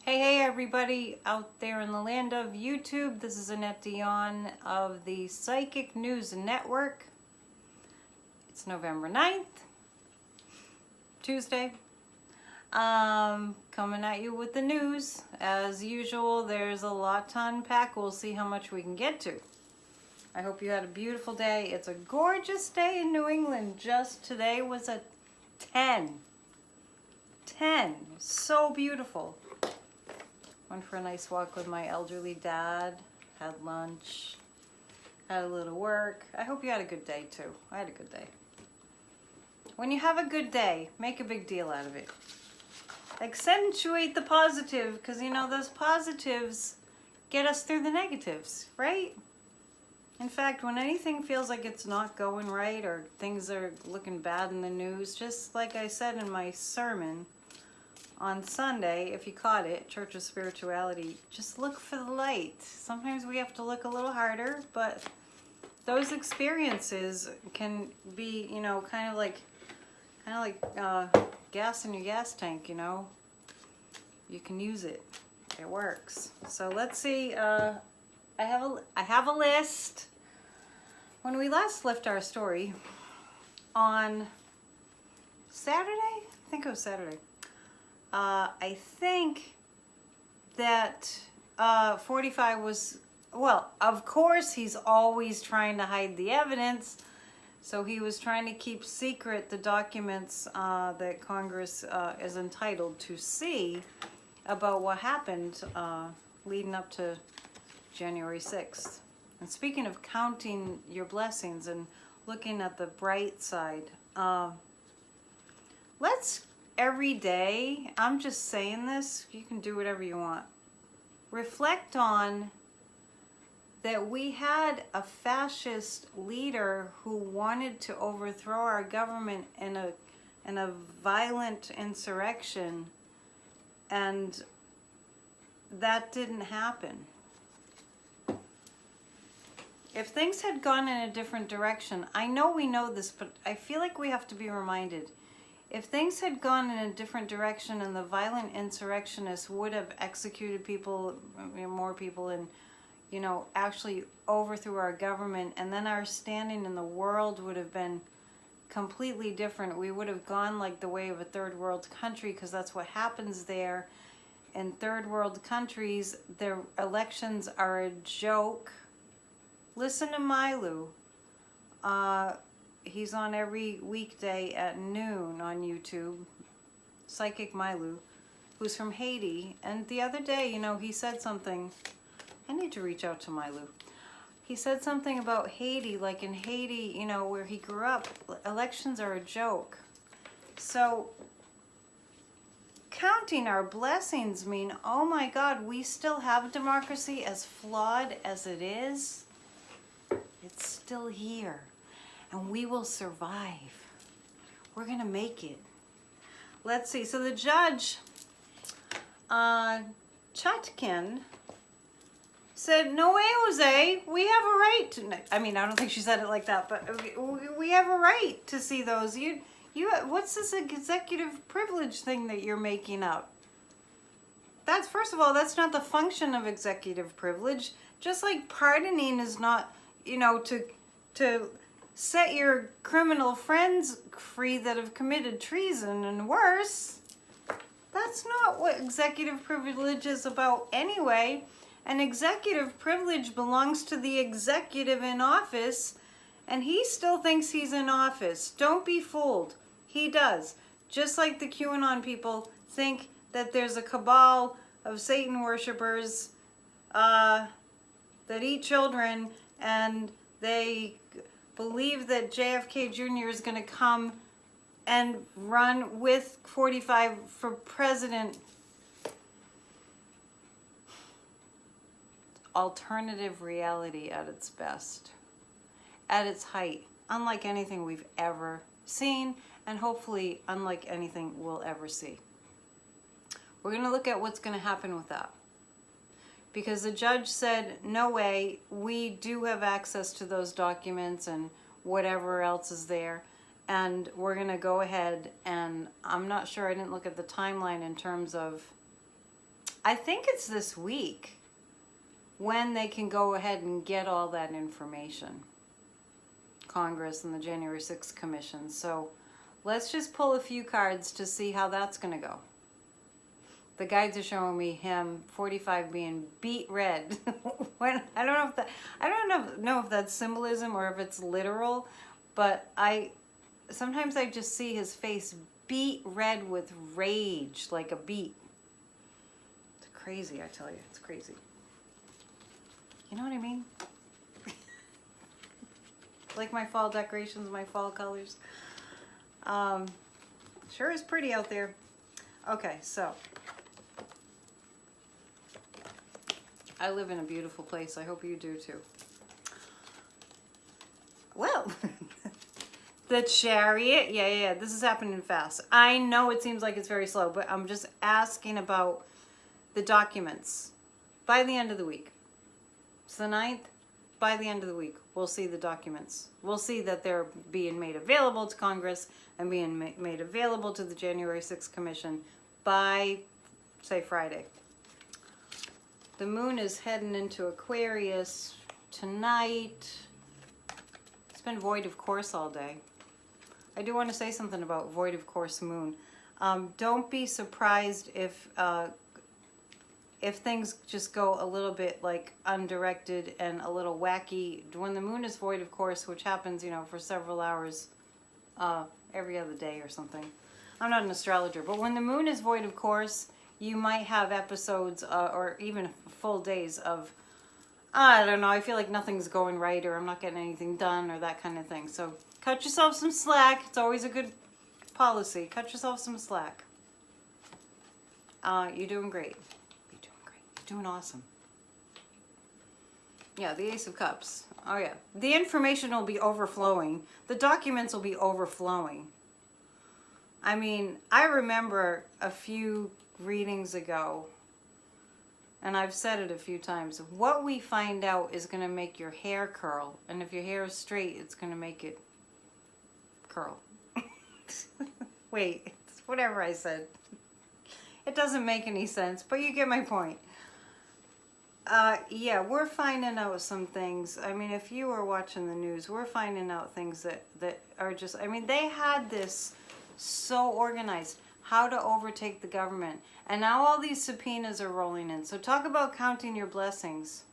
Hey everybody out there in the land of YouTube. This is Annette Dion of the Psychic News Network. It's November 9th, Tuesday. Coming at you with the news. As usual, there's a lot to unpack. We'll see how much we can get to. I hope you had a beautiful day. It's a gorgeous day in New England. Just today was a 10. 10. So beautiful. Went for a nice walk with my elderly dad, had lunch, had a little work. I hope you had a good day too. I had a good day. When you have a good day, make a big deal out of it. Accentuate the positive, because you know those positives get us through the negatives, right? In fact, when anything feels like it's not going right or things are looking bad in the news, just like I said in my sermon on Sunday, if you caught it, Church of Spirituality, just look for the light. Sometimes we have to look a little harder, but those experiences can be, you know, kind of like gas in your gas tank, you know. You can use it. It works. So let's see. I have a list. When we last left our story on Saturday, I think it was Saturday. I think that 45 was, well, of course he's always trying to hide the evidence, so he was trying to keep secret the documents that Congress is entitled to see about what happened leading up to January 6th. And speaking of counting your blessings and looking at the bright side, let's every day, I'm just saying this, you can do whatever you want. Reflect on that we had a fascist leader who wanted to overthrow our government in a violent insurrection, and that didn't happen. If things had gone in a different direction, I know we know this, but I feel like we have to be reminded. If things had gone in a different direction and the violent insurrectionists would have executed people, more people, and, you know, actually overthrew our government, and then our standing in the world would have been completely different. We would have gone like the way of a third world country, because that's what happens there. In third world countries, their elections are a joke. Listen to Milu. He's on every weekday at noon on YouTube, Psychic Milu, who's from Haiti. And the other day, you know, he said something. I need to reach out to Milu. He said something about Haiti, like in Haiti, you know, where he grew up, elections are a joke. So counting our blessings mean, oh my God, we still have democracy, as flawed as it is. It's still here. And we will survive. We're going to make it. Let's see. So the judge, Chutkan, said, no way, Jose. We have a right to... I mean, I don't think she said it like that, but we have a right to see those. You, what's this executive privilege thing that you're making up? That's, first of all, that's not the function of executive privilege. Just like pardoning is not, you know, to set your criminal friends free that have committed treason and worse. That's not what executive privilege is about anyway. And executive privilege belongs to the executive in office, and he still thinks he's in office. Don't be fooled. He does. Just like the QAnon people think that there's a cabal of Satan worshipers that eat children, and they believe that JFK Jr. is going to come and run with 45 for president. Alternative reality at its best, at its height, unlike anything we've ever seen, and hopefully unlike anything we'll ever see. We're going to look at what's going to happen with that. Because the judge said, no way, we do have access to those documents and whatever else is there. And we're going to go ahead, and I'm not sure, I didn't look at the timeline in terms of, I think it's this week when they can go ahead and get all that information. Congress and the January 6th Commission. So let's just pull a few cards to see how that's going to go. The guides are showing me him 45 being beat red. When I don't know if that's symbolism or if it's literal, but sometimes I just see his face beat red with rage, like a beet. It's crazy, I tell you. It's crazy. You know what I mean? Like my fall decorations, my fall colors. Sure is pretty out there. Okay, so I live in a beautiful place. I hope you do too. Well, the Chariot. Yeah. This is happening fast. I know it seems like it's very slow, but I'm just asking about the documents by the end of the week. It's the 9th. By the end of the week, we'll see the documents. We'll see that they're being made available to Congress and being made available to the January 6th Commission by, say, Friday. The moon is heading into Aquarius tonight. It's been void of course all day. I do want to say something about void of course moon. Don't be surprised if things just go a little bit like undirected and a little wacky. When the moon is void of course, which happens, for several hours every other day or something. I'm not an astrologer, but when the moon is void of course, you might have episodes or even full days of, I don't know, I feel like nothing's going right or I'm not getting anything done or that kind of thing. So cut yourself some slack. It's always a good policy. Cut yourself some slack. You're doing great. You're doing great. You're doing awesome. Yeah, the Ace of Cups. Oh yeah. The information will be overflowing. The documents will be overflowing. I mean, I remember a few readings ago, and I've said it a few times, what we find out is going to make your hair curl, and if your hair is straight, it's going to make it curl. Wait, it's whatever I said. It doesn't make any sense, but you get my point. Yeah, we're finding out some things. I mean, if you are watching the news, we're finding out things that are just, I mean, they had this so organized, how to overtake the government. And now all these subpoenas are rolling in. So talk about counting your blessings.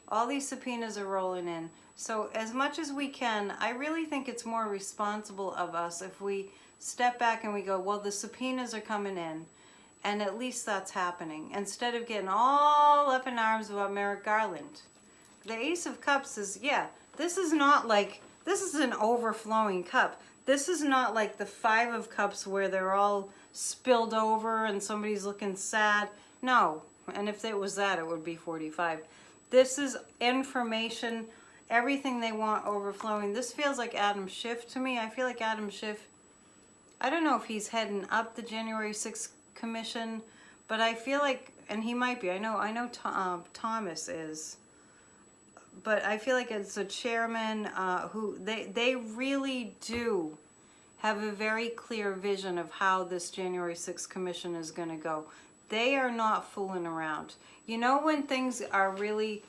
All these subpoenas are rolling in. So as much as we can, I really think it's more responsible of us if we step back and we go, well, the subpoenas are coming in. And at least that's happening. Instead of getting all up in arms about Merrick Garland. The Ace of Cups is, yeah, this is not like, this is an overflowing cup. This is not like the Five of Cups where they're all spilled over and somebody's looking sad. No, and if it was that, it would be 45. This is information, everything they want overflowing. This feels like Adam Schiff to me. I feel like Adam Schiff, I don't know if he's heading up the January 6th Commission, but I feel like, and he might be, I know Thomas is, but I feel like it's a chairman who they really do have a very clear vision of how this January 6th Commission is going to go. They are not fooling around. You know, when things are really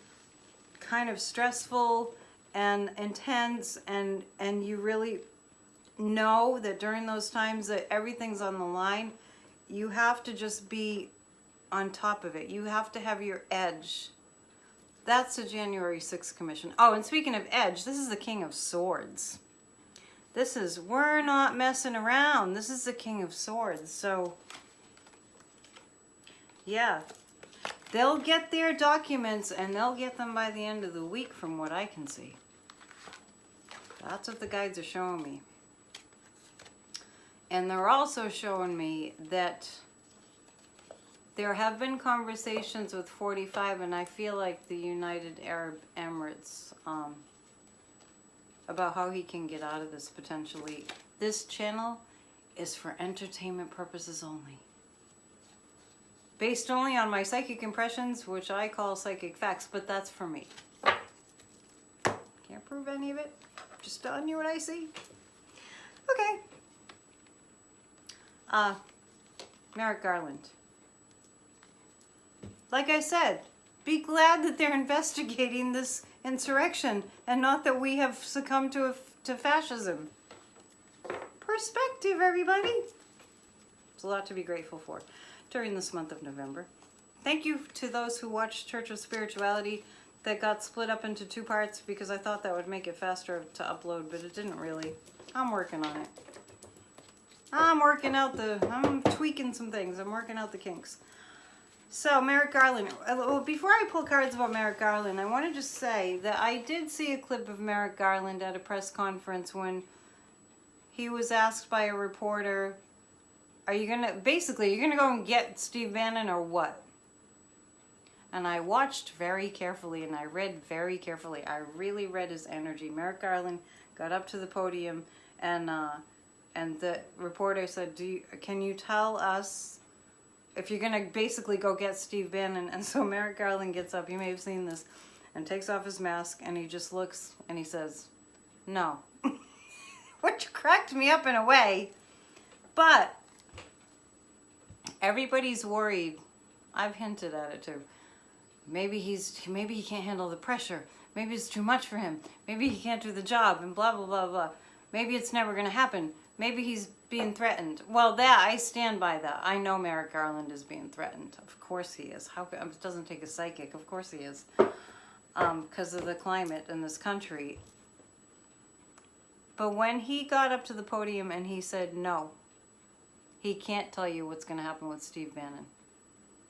kind of stressful and intense and you really know that during those times that everything's on the line, you have to just be on top of it. You have to have your edge. That's the January 6th Commission. Oh, and speaking of edge, this is the King of Swords. This is, we're not messing around. This is the King of Swords. So, yeah. They'll get their documents and they'll get them by the end of the week from what I can see. That's what the guides are showing me. And they're also showing me that there have been conversations with 45, and I feel like the United Arab Emirates, about how he can get out of this potentially. This channel is for entertainment purposes only. Based only on my psychic impressions, which I call psychic facts, but that's for me. Can't prove any of it. Just telling you what I see. Okay. Merrick Garland. Like I said, be glad that they're investigating this insurrection and not that we have succumbed to fascism. Perspective, everybody. There's a lot to be grateful for during this month of November. Thank you to those who watched Church of Spirituality that got split up into 2 parts because I thought that would make it faster to upload, but it didn't really. I'm working on it. I'm tweaking some things. I'm working out the kinks. So, Merrick Garland. Before I pull cards about Merrick Garland, I want to just say that I did see a clip of Merrick Garland at a press conference when he was asked by a reporter, you're going to go and get Steve Bannon or what? And I watched very carefully and I read very carefully. I really read his energy. Merrick Garland got up to the podium and the reporter said, can you tell us if you're going to basically go get Steve Bannon? And so Merrick Garland gets up, you may have seen this, and takes off his mask and he just looks and he says, no. Which cracked me up in a way. But everybody's worried. I've hinted at it too. Maybe he can't handle the pressure. Maybe it's too much for him. Maybe he can't do the job and blah, blah, blah, blah. Maybe it's never going to happen. Maybe he's being threatened. Well, I stand by that. I know Merrick Garland is being threatened. Of course he is. It doesn't take a psychic. Of course he is. Because of the climate in this country. But when he got up to the podium and he said no, he can't tell you what's going to happen with Steve Bannon.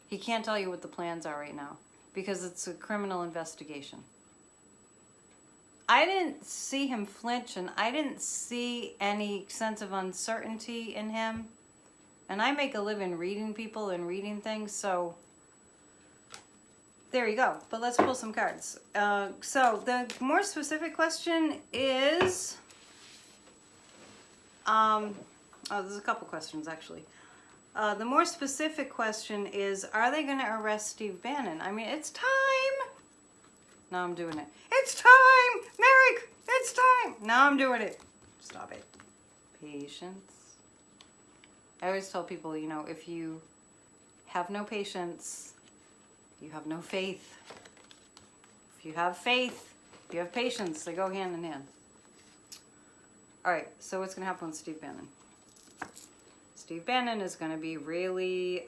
He can't tell you what the plans are right now because it's a criminal investigation. I didn't see him flinch and I didn't see any sense of uncertainty in him. And I make a living reading people and reading things, so there you go. But let's pull some cards. So the more specific question is... there's a couple questions actually. The more specific question is, are they going to arrest Steve Bannon? I mean, it's time. Now I'm doing it. It's time, Merrick. It's time. Now I'm doing it. Stop it. Patience. I always tell people, if you have no patience, you have no faith. If you have faith, you have patience. They go hand in hand. All right, so what's going to happen with Steve Bannon? Steve Bannon is going to be really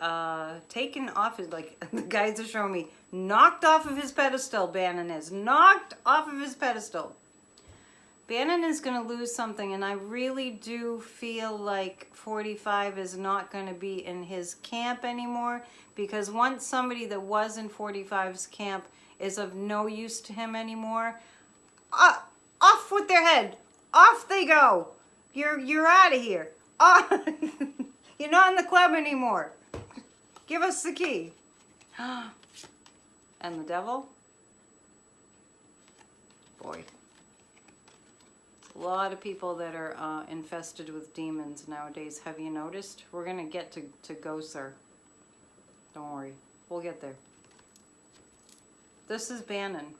taken off his, like the guys are showing me, knocked off of his pedestal. Bannon is knocked off of his pedestal. Bannon is going to lose something, and I really do feel like 45 is not going to be in his camp anymore, because once somebody that was in 45's camp is of no use to him anymore, off with their head. Off they go. You're out of here. You're not in the club anymore. Give us the key. And the devil? Boy. A lot of people that are infested with demons nowadays. Have you noticed? We're going to get to Gosar. Don't worry. We'll get there. This is Bannon.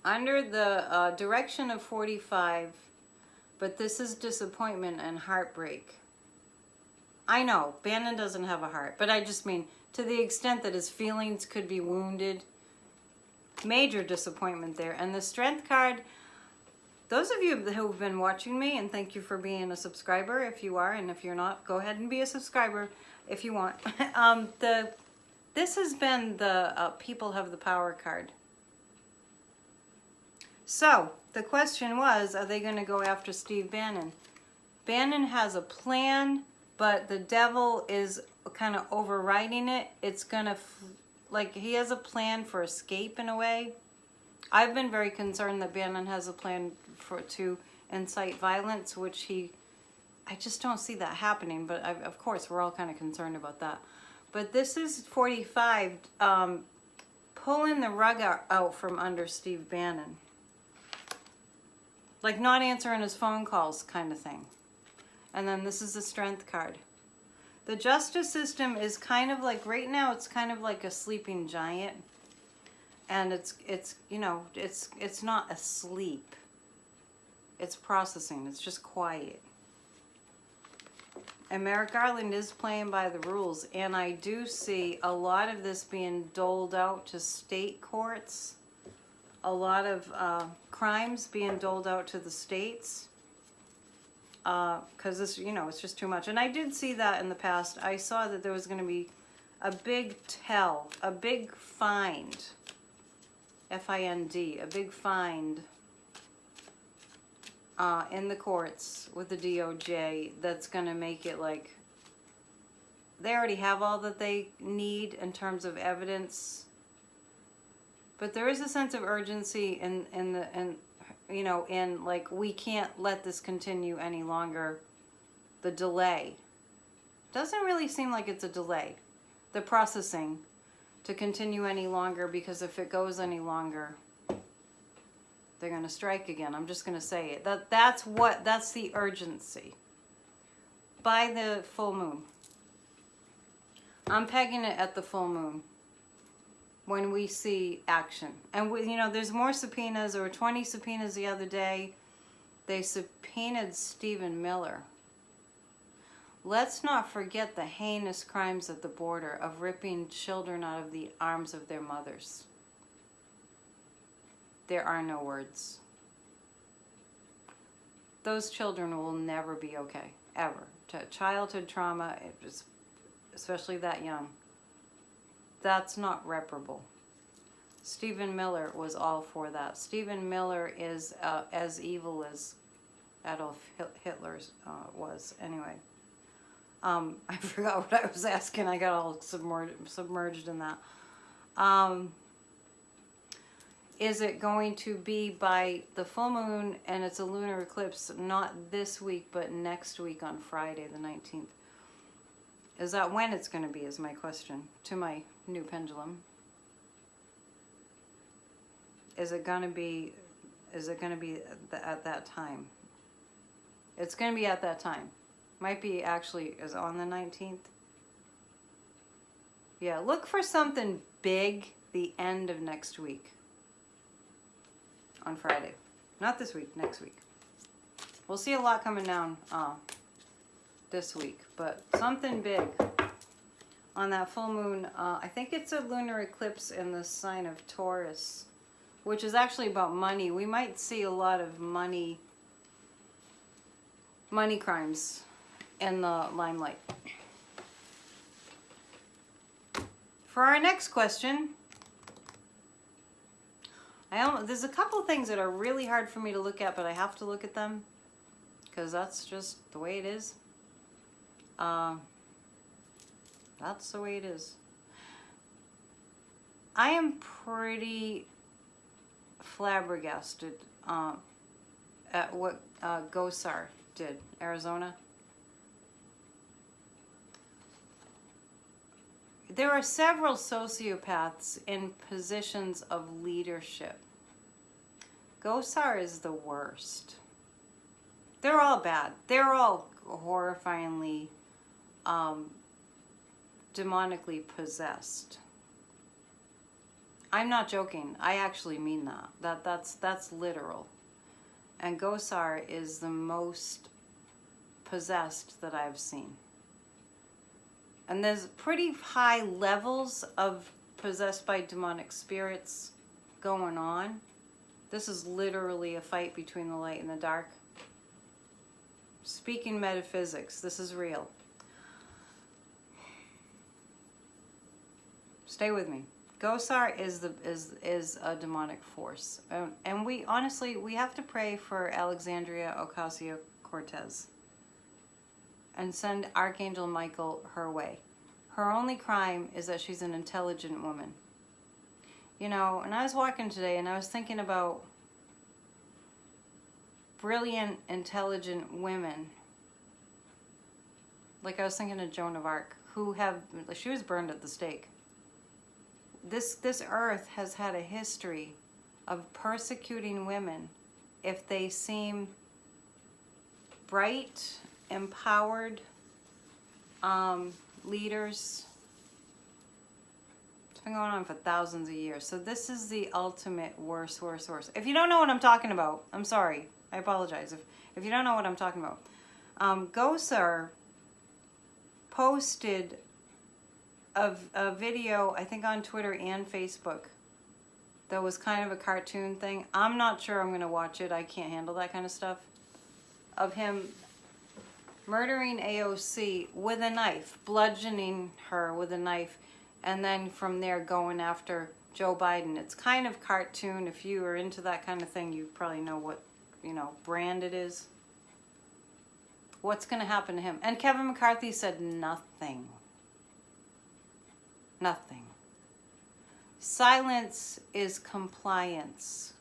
Under the direction of 45, but this is disappointment and heartbreak. I know, Bannon doesn't have a heart, but I just mean to the extent that his feelings could be wounded. Major disappointment there. And the Strength card, those of you who have been watching me, and thank you for being a subscriber if you are, and if you're not, go ahead and be a subscriber if you want. This has been the People Have the Power card. So, the question was, are they going to go after Steve Bannon? Bannon has a plan, but the devil is kind of overriding it. It's going to, he has a plan for escape in a way. I've been very concerned that Bannon has a plan to incite violence, which I just don't see that happening, but of course we're all kind of concerned about that. But this is 45, pulling the rug out from under Steve Bannon. Like not answering his phone calls kind of thing. And then this is the Strength card. The justice system is kind of like, right now it's kind of like a sleeping giant. And it's not asleep. It's processing. It's just quiet. And Merrick Garland is playing by the rules. And I do see a lot of this being doled out to state courts. A lot of crimes being doled out to the states. Because this, you know, it's just too much. And I did see that in the past. I saw that there was going to be a big a big find, F-I-N-D, a big find in the courts with the DOJ that's going to make it like they already have all that they need in terms of evidence. But there is a sense of urgency in you know, in like, we can't let this continue any longer. The delay doesn't really seem like it's a delay. The processing to continue any longer, because if it goes any longer, they're going to strike again. I'm just going to say it. That's the urgency. By the full moon. I'm pegging it at the full moon. When we see action. And we, you know, there's more subpoenas. There were 20 subpoenas the other day. They subpoenaed Stephen Miller. Let's not forget the heinous crimes at the border of ripping children out of the arms of their mothers. There are no words. Those children will never be okay, ever. Childhood trauma, especially that young. That's not reparable. Stephen Miller was all for that. Stephen Miller is as evil as Adolf Hitler was. Anyway, I forgot what I was asking. I got all submerged in that. Is it going to be by the full moon, and it's a lunar eclipse, not this week, but next week on Friday the 19th? Is that when it's going to be, is my question to my new pendulum. Is it going to be at that time? It's going to be at that time. Might be actually is on the 19th. Yeah, look for something big the end of next week. On Friday. Not this week, next week. We'll see a lot coming down this week, but something big on that full moon. I think it's a lunar eclipse in the sign of Taurus, which is actually about money. We might see a lot of money crimes in the limelight. For our next question, there's a couple things that are really hard for me to look at, but I have to look at them because that's just the way it is. That's the way it is. I am pretty flabbergasted at what Gosar did, Arizona. There are several sociopaths in positions of leadership. Gosar is the worst. They're all bad. They're all horrifyingly demonically possessed. I'm not joking. I actually mean that. That's literal. And Gosar is the most possessed that I've seen. And there's pretty high levels of possessed by demonic spirits going on. This is literally a fight between the light and the dark. Speaking metaphysics, this is real. Stay with me. Gosar is a demonic force. And we honestly, we have to pray for Alexandria Ocasio-Cortez and send Archangel Michael her way. Her only crime is that she's an intelligent woman. You know, and I was walking today and I was thinking about brilliant, intelligent women. Like I was thinking of Joan of Arc, she was burned at the stake. This earth has had a history of persecuting women if they seem bright, empowered leaders. It's been going on for thousands of years. So this is the ultimate worst. If you don't know what I'm talking about, I'm sorry. I apologize. If you don't know what I'm talking about. Gosar posted a video, I think on Twitter and Facebook, that was kind of a cartoon thing. I'm not sure I'm going to watch it. I can't handle that kind of stuff. Of him murdering AOC with a knife, bludgeoning her with a knife, and then from there going after Joe Biden. It's kind of cartoon. If you are into that kind of thing, you probably know what, brand it is. What's going to happen to him? And Kevin McCarthy said nothing. Nothing. Silence is compliance.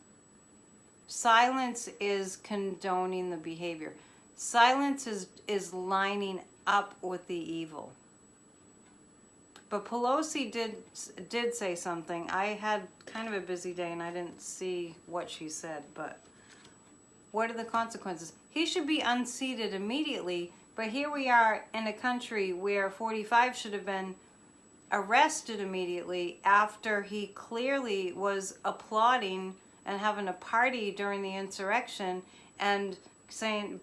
Silence is condoning the behavior. Silence is lining up with the evil. But Pelosi did say something. I had kind of a busy day and I didn't see what she said, but what are the consequences? He should be unseated immediately, but here we are in a country where 45 should have been arrested immediately after he clearly was applauding and having a party during the insurrection and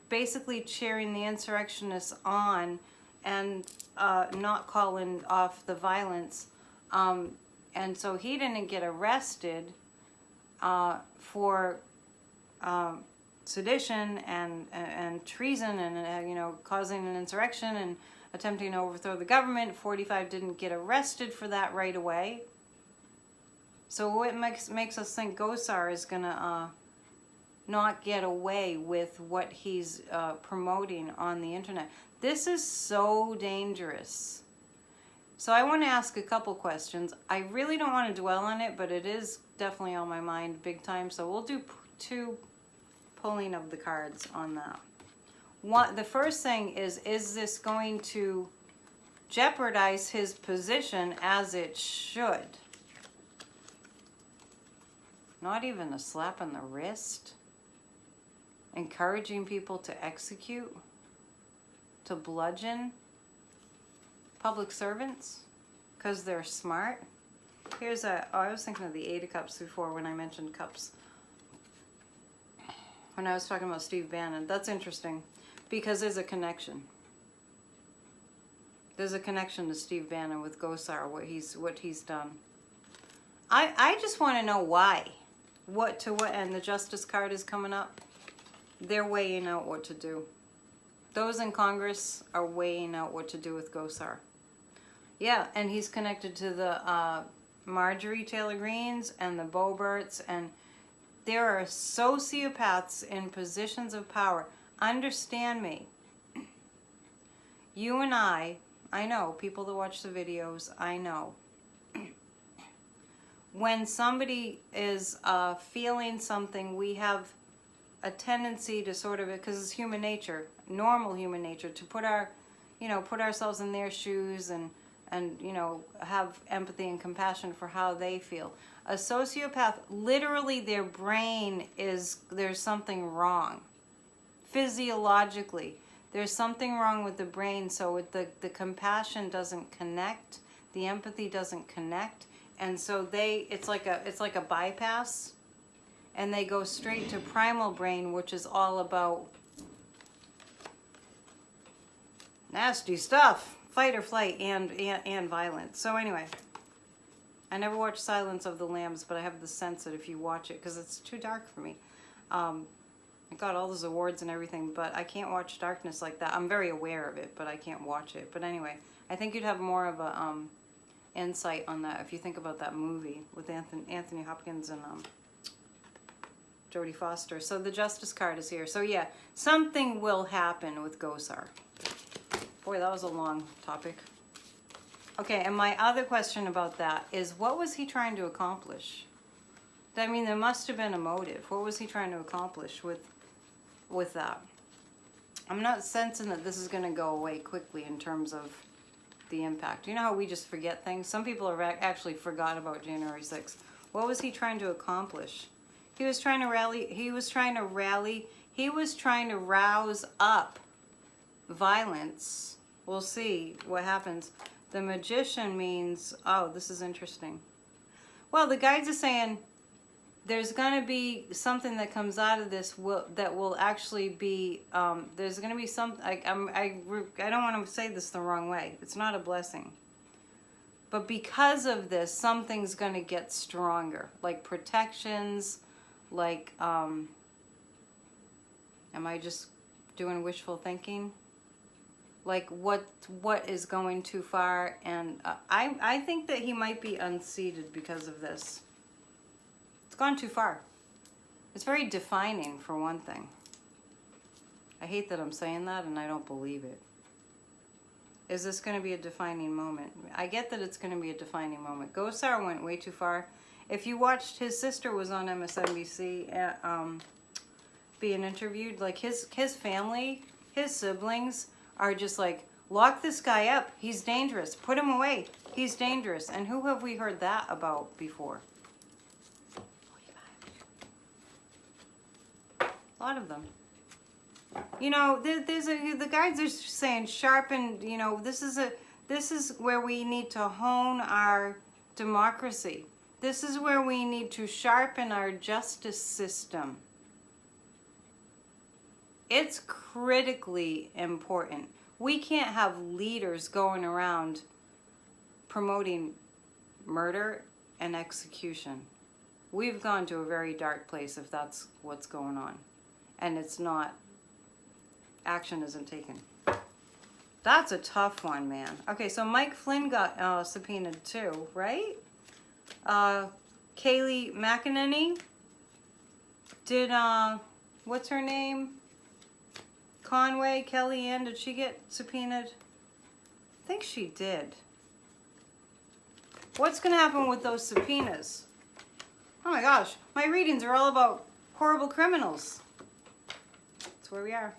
basically cheering the insurrectionists on and not calling off the violence. And so he didn't get arrested for sedition and treason and causing an insurrection and attempting to overthrow the government. 45 didn't get arrested for that right away. So what makes us think Gosar is gonna not get away with what he's promoting on the internet? This is so dangerous. So I want to ask a couple questions. I really don't want to dwell on it, but it is definitely on my mind big time. So we'll do two pulling of the cards on that. The first thing is this going to jeopardize his position as it should? Not even a slap on the wrist? Encouraging people to execute? To bludgeon public servants because they're smart? I was thinking of the Eight of Cups before when I mentioned cups. When I was talking about Steve Bannon. That's interesting because there's a connection. There's a connection to Steve Bannon with Gosar, what he's done. I just want to know why. And the Justice card is coming up. They're weighing out what to do. Those in Congress are weighing out what to do with Gosar. Yeah, and he's connected to the Marjorie Taylor Greenes and the Boberts, and there are sociopaths in positions of power. Understand me. You and I know, people that watch the videos, I know. When somebody is feeling something, we have a tendency to sort of, because it's human nature, normal human nature, to put ourselves in their shoes and have empathy and compassion for how they feel. A sociopath, literally their brain there's something wrong. Physiologically, there's something wrong with the brain, so the compassion doesn't connect, the empathy doesn't connect, and so it's like a bypass, and they go straight to primal brain, which is all about nasty stuff, fight or flight, and violence. So anyway, I never watched Silence of the Lambs, but I have the sense that if you watch it, because it's too dark for me. It got all those awards and everything, but I can't watch darkness like that. I'm very aware of it, but I can't watch it. But anyway, I think you'd have more of a insight on that if you think about that movie with Anthony Hopkins and Jodie Foster. So the Justice card is here. So yeah, something will happen with Gosar. Boy, that was a long topic. Okay, and my other question about that is, what was he trying to accomplish? I mean, there must have been a motive. What was he trying to accomplish with that? I'm not sensing that this is going to go away quickly in terms of the impact. You know how we just forget things? Some people have actually forgot about January 6th. What was he trying to accomplish? He was trying to rally. He was trying to rouse up violence. We'll see what happens. The Magician means, oh, this is interesting. Well, the guides are saying there's going to be something that comes out of this that will actually be, there's going to be some, I don't want to say this the wrong way. It's not a blessing. But because of this, something's going to get stronger. Like protections, like, am I just doing wishful thinking? Like what is going too far? And I think that he might be unseated because of this. It's gone too far. It's very defining, for one thing. I hate that I'm saying that, and I don't believe it. Is this going to be a defining moment? I get that it's going to be a defining moment. Gosar went way too far. If you watched, his sister was on MSNBC being interviewed. Like his family, his siblings are just like, lock this guy up. He's dangerous. Put him away. He's dangerous. And who have we heard that about before? A lot of them. You know, the guys are saying sharpen, you know, this is where we need to hone our democracy. This is where we need to sharpen our justice system. It's critically important. We can't have leaders going around promoting murder and execution. We've gone to a very dark place if that's what's going on. And it's not, action isn't taken. That's a tough one, man. Okay, so Mike Flynn got subpoenaed too, right? Kayleigh McEnany did, what's her name? Conway, Kellyanne, did she get subpoenaed? I think she did. What's going to happen with those subpoenas? Oh my gosh, my readings are all about horrible criminals. That's where we are.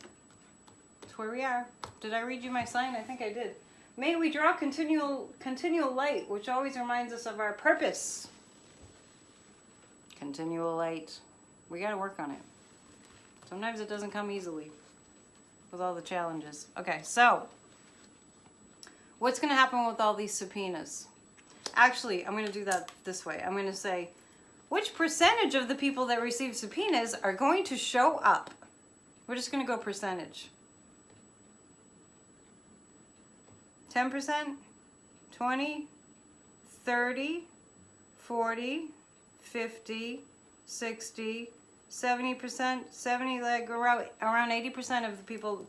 That's where we are. Did I read you my sign? I think I did. May we draw continual light, which always reminds us of our purpose. Continual light. We got to work on it. Sometimes it doesn't come easily with all the challenges. Okay, so what's going to happen with all these subpoenas? Actually, I'm going to do that this way. I'm going to say, which percentage of the people that receive subpoenas are going to show up? We're just going to go percentage. 10%, 20, 30, 40, 50, 60, 70%, 70, like around 80% of the people,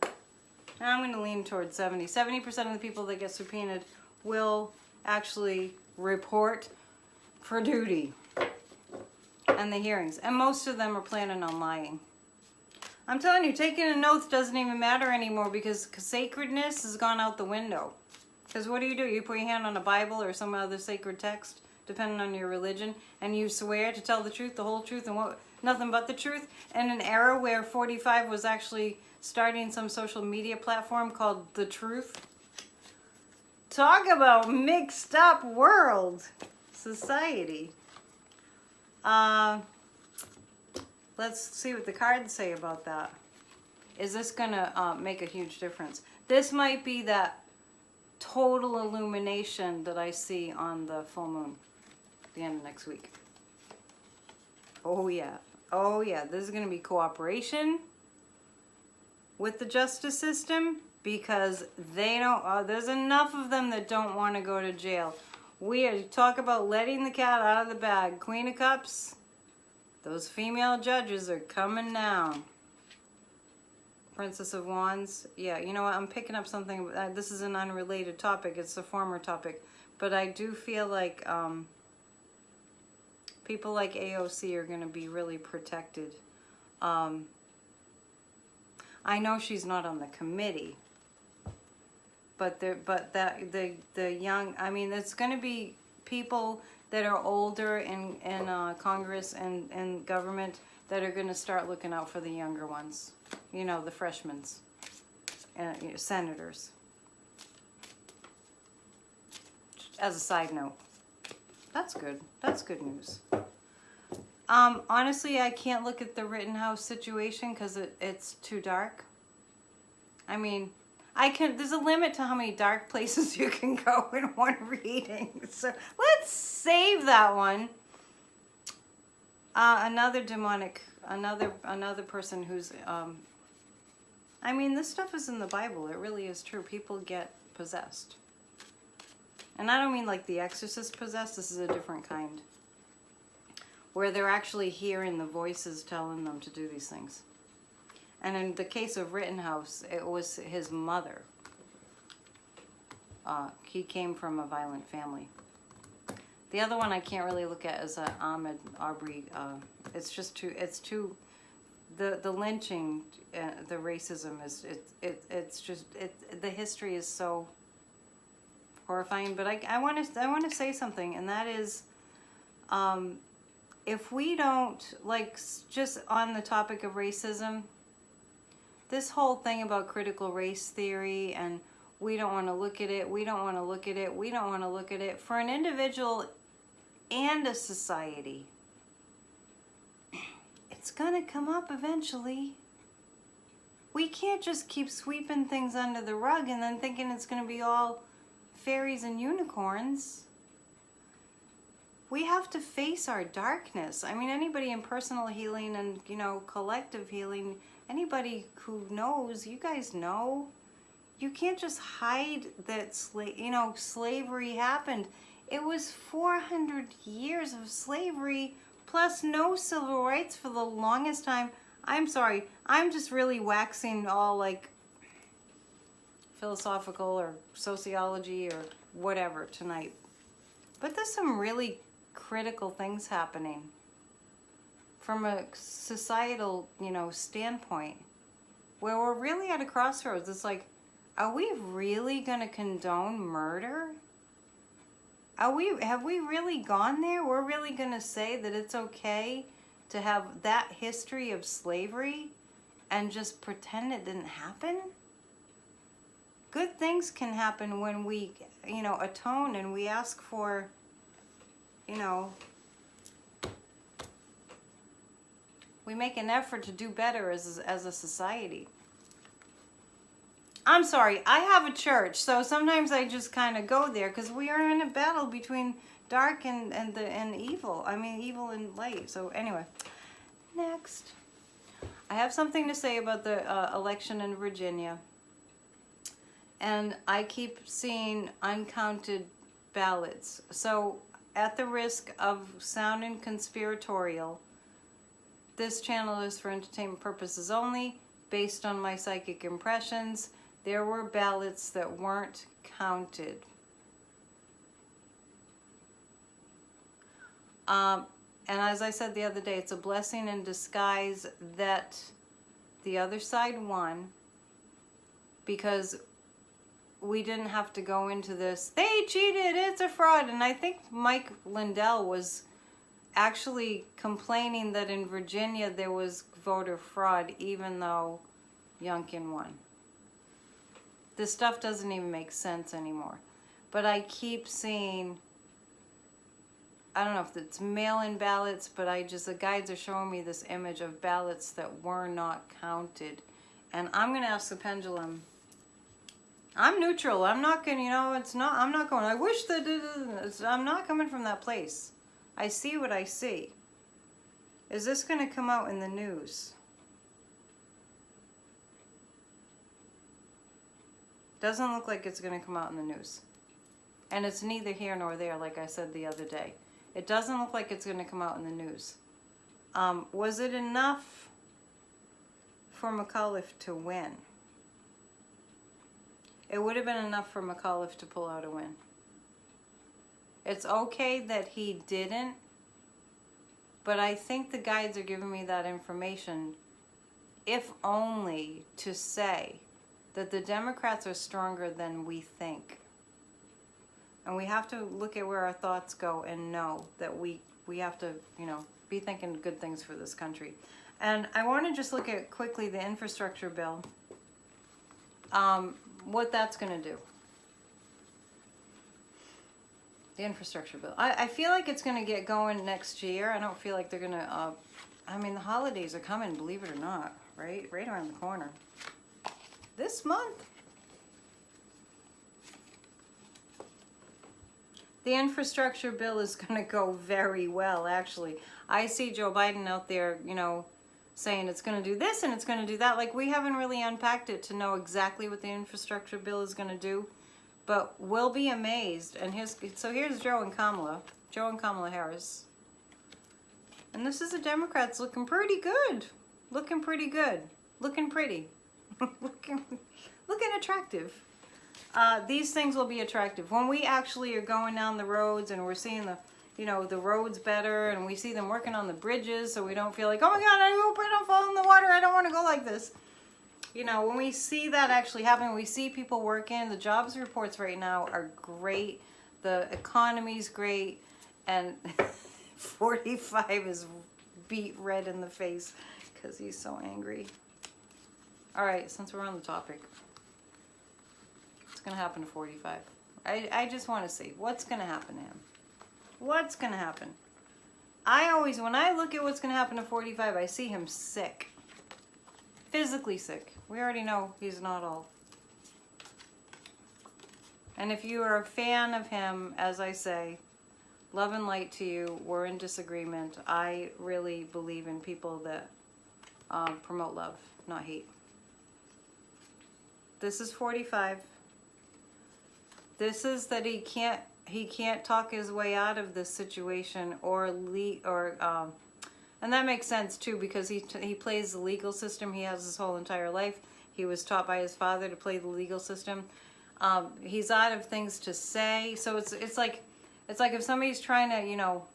I'm going to lean towards 70. 70% of the people that get subpoenaed will actually report for duty and the hearings. And most of them are planning on lying. I'm telling you, taking an oath doesn't even matter anymore because sacredness has gone out the window. Because what do? You put your hand on a Bible or some other sacred text, depending on your religion, and you swear to tell the truth, the whole truth, and nothing but the truth. In an era where 45 was actually starting some social media platform called The Truth. Talk about mixed up world society. Let's see what the cards say about that. Is this gonna make a huge difference? This might be that total illumination that I see on the full moon at the end of next week. Oh yeah. Oh yeah. This is gonna be cooperation with the justice system because they don't, there's enough of them that don't want to go to jail. We talk about letting the cat out of the bag. Queen of Cups, those female judges are coming down. Princess of Wands, yeah, you know what, I'm picking up something, this is an unrelated topic, it's a former topic, but I do feel like people like AOC are going to be really protected. I know she's not on the committee, but the young, I mean, it's going to be people that are older in Congress and government that are going to start looking out for the younger ones. You know, the freshmen, senators. As a side note, that's good. That's good news. Honestly, I can't look at the Rittenhouse situation because it's too dark. I mean, there's a limit to how many dark places you can go in one reading. So let's save that one. Another demonic, another person who's, I mean, this stuff is in the Bible. It really is true. People get possessed. And I don't mean like The Exorcist possessed. This is a different kind. Where they're actually hearing the voices telling them to do these things. And in the case of Rittenhouse, it was his mother. He came from a violent family. The other one I can't really look at is Ahmaud Arbery. It's just too, the lynching, the racism is, the history is so horrifying. But I want to say something, and that is, if we don't, like, just on the topic of racism, this whole thing about critical race theory and we don't want to look at it, we don't want to look at it, we don't want to look at it, for an individual and a society, it's going to come up eventually. We can't just keep sweeping things under the rug and then thinking it's going to be all fairies and unicorns. We have to face our darkness. I mean, anybody in personal healing and, collective healing, anybody who knows, you guys know, you can't just hide that slavery happened. It was 400 years of slavery plus no civil rights for the longest time. I'm sorry, I'm just really waxing all like philosophical or sociology or whatever tonight. But there's some really critical things happening from a societal, standpoint, where we're really at a crossroads. It's like, are we really going to condone murder? Have we really gone there? We're really going to say that it's okay to have that history of slavery and just pretend it didn't happen? Good things can happen when we, atone and we ask for, we make an effort to do better as a society. I'm sorry, I have a church, so sometimes I just kind of go there because we are in a battle between dark and evil. I mean, evil and light. So anyway, next. I have something to say about the election in Virginia. And I keep seeing uncounted ballots. So at the risk of sounding conspiratorial, this channel is for entertainment purposes only, based on my psychic impressions. There were ballots that weren't counted. And as I said the other day, it's a blessing in disguise that the other side won, because we didn't have to go into this, they cheated, it's a fraud. And I think Mike Lindell was actually complaining that in Virginia there was voter fraud, even though Youngkin won. This stuff doesn't even make sense anymore. But I keep seeing, I don't know if it's mail-in ballots, but the guides are showing me this image of ballots that were not counted. And I'm going to ask the pendulum. I'm neutral. I'm not going to, I'm not going, I wish that, I'm not coming from that place. I see what I see. Is this going to come out in the news? Doesn't look like it's going to come out in the news. And it's neither here nor there, like I said the other day. It doesn't look like it's going to come out in the news. Was it enough for McAuliffe to win? It would have been enough for McAuliffe to pull out a win. It's okay that he didn't, but I think the guides are giving me that information, if only to say that the Democrats are stronger than we think. And we have to look at where our thoughts go and know that we have to, be thinking good things for this country. And I want to just look at quickly the infrastructure bill, what that's going to do. The infrastructure bill. I feel like it's going to get going next year. I don't feel like they're going to, the holidays are coming, believe it or not, right? Right around the corner. This month. The infrastructure bill is going to go very well, actually. I see Joe Biden out there, you know, saying it's going to do this and it's going to do that. Like, we haven't really unpacked it to know exactly what the infrastructure bill is going to do, but we'll be amazed. And here's Joe and Kamala Harris. And this is the Democrats looking pretty good. Looking pretty good. Looking pretty. looking attractive. These things will be attractive. When we actually are going down the roads and we're seeing the, you know, the roads better, and we see them working on the bridges so we don't feel like, oh my God, I hope I don't fall in the water. I don't want to go like this. You know, when we see that actually happening, we see people working. The jobs reports right now are great. The economy's great. And 45 is beat red in the face because he's so angry. All right, since we're on the topic, what's going to happen to 45? I just want to see what's going to happen to him. What's going to happen? When I look at what's going to happen to 45, I see him sick. Physically sick. We already know he's not all. And if you are a fan of him, as I say, love and light to you. We're in disagreement. I really believe in people that promote love, not hate. This is 45. This is that he can't talk his way out of this situation and that makes sense too, because he plays the legal system. He has his whole entire life. He was taught by his father to play the legal system. He's out of things to say. So it's like if somebody's trying to, you know,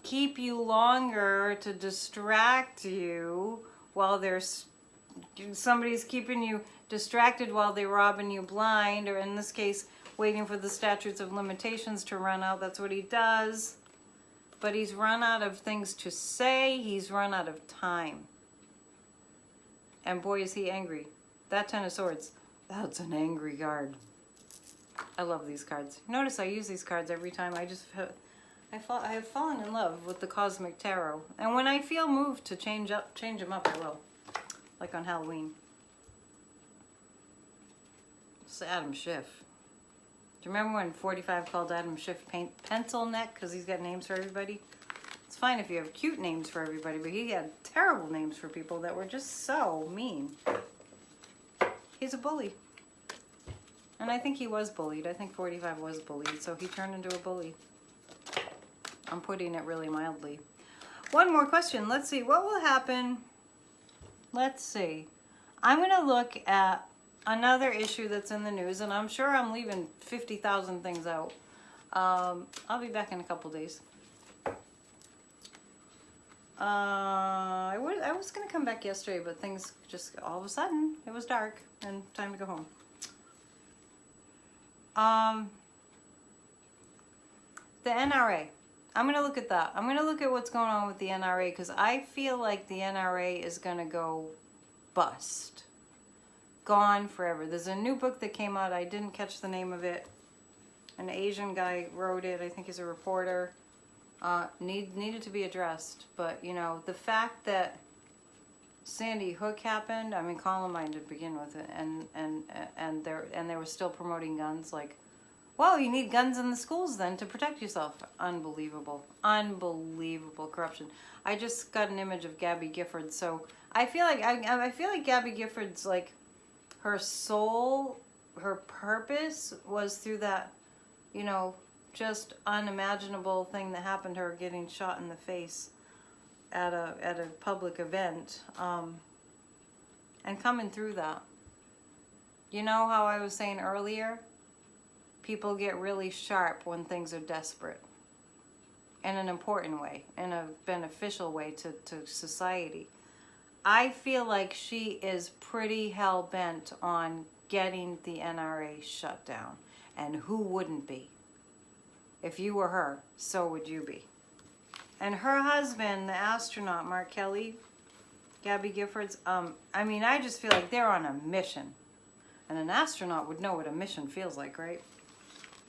keep you longer to distract you while somebody's keeping you distracted while they're robbing you blind, or in this case, waiting for the statutes of limitations to run out. That's what he does. But he's run out of things to say. He's run out of time. And boy, is he angry. That Ten of Swords, that's an angry card. I love these cards. Notice I use these cards every time. I have fallen in love with the Cosmic Tarot. And when I feel moved to change them up, I will. Like on Halloween. It's Adam Schiff. Do you remember when 45 called Adam Schiff pencil neck because he's got names for everybody? It's fine if you have cute names for everybody, but he had terrible names for people that were just so mean. He's a bully. And I think he was bullied. I think 45 was bullied, so he turned into a bully. I'm putting it really mildly. One more question. Let's see. What will happen? Let's see. I'm going to look at another issue that's in the news, and I'm sure I'm leaving 50,000 things out. I'll be back in a couple days. I was going to come back yesterday, but things just, all of a sudden, it was dark and time to go home. The NRA. I'm going to look at that. I'm going to look at what's going on with the NRA, because I feel like the NRA is going to go bust. Gone forever. There's a new book that came out. I didn't catch the name of it. An Asian guy wrote it. I think he's a reporter. Needed to be addressed. But, you know, the fact that Sandy Hook happened, I mean, Columbine to begin with, and they were still promoting guns. Like, well, you need guns in the schools then to protect yourself. Unbelievable. Unbelievable corruption. I just got an image of Gabby Gifford, so I feel like Gabby Gifford's like, her soul, her purpose was through that, you know, just unimaginable thing that happened to her, getting shot in the face at a public event, and coming through that. You know how I was saying earlier, people get really sharp when things are desperate, in an important way, in a beneficial way to society. I feel like she is pretty hell-bent on getting the NRA shut down. And who wouldn't be? If you were her, so would you be. And her husband, the astronaut, Mark Kelly, Gabby Gifford's, I mean, I just feel like they're on a mission. And an astronaut would know what a mission feels like, right?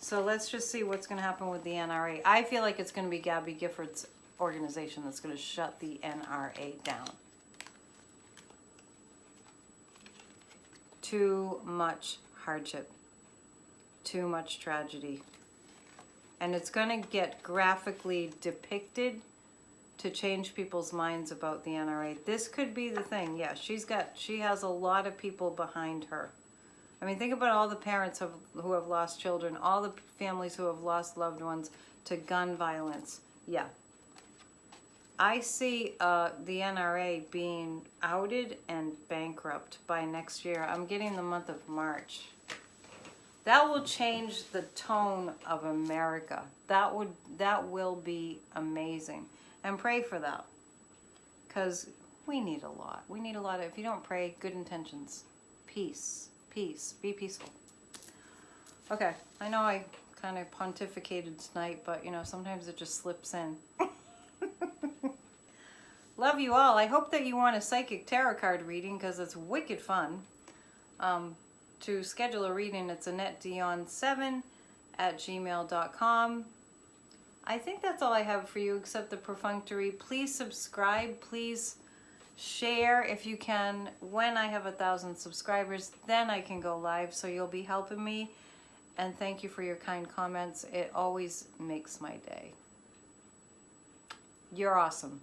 So let's just see what's going to happen with the NRA. I feel like it's going to be Gabby Gifford's organization that's going to shut the NRA down. Too much hardship. Too much tragedy. And it's going to get graphically depicted to change people's minds about the NRA. This could be the thing. Yeah, she has a lot of people behind her. I mean, think about all the parents who have lost children, all the families who have lost loved ones to gun violence. Yeah. I see the NRA being outed and bankrupt by next year. I'm getting the month of March. That will change the tone of America. That will be amazing. And pray for that. Because we need a lot. We need a lot of, if you don't pray, good intentions. Peace. Peace. Be peaceful. Okay. I know I kind of pontificated tonight, but you know, sometimes it just slips in. Love you all. I hope that you want a psychic tarot card reading because it's wicked fun. To schedule a reading, it's AnnetteDion7@gmail.com. I think that's all I have for you except the perfunctory. Please subscribe. Please share if you can. When I have 1,000 subscribers, then I can go live. So you'll be helping me. And thank you for your kind comments. It always makes my day. You're awesome.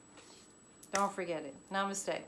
Don't forget it. Namaste.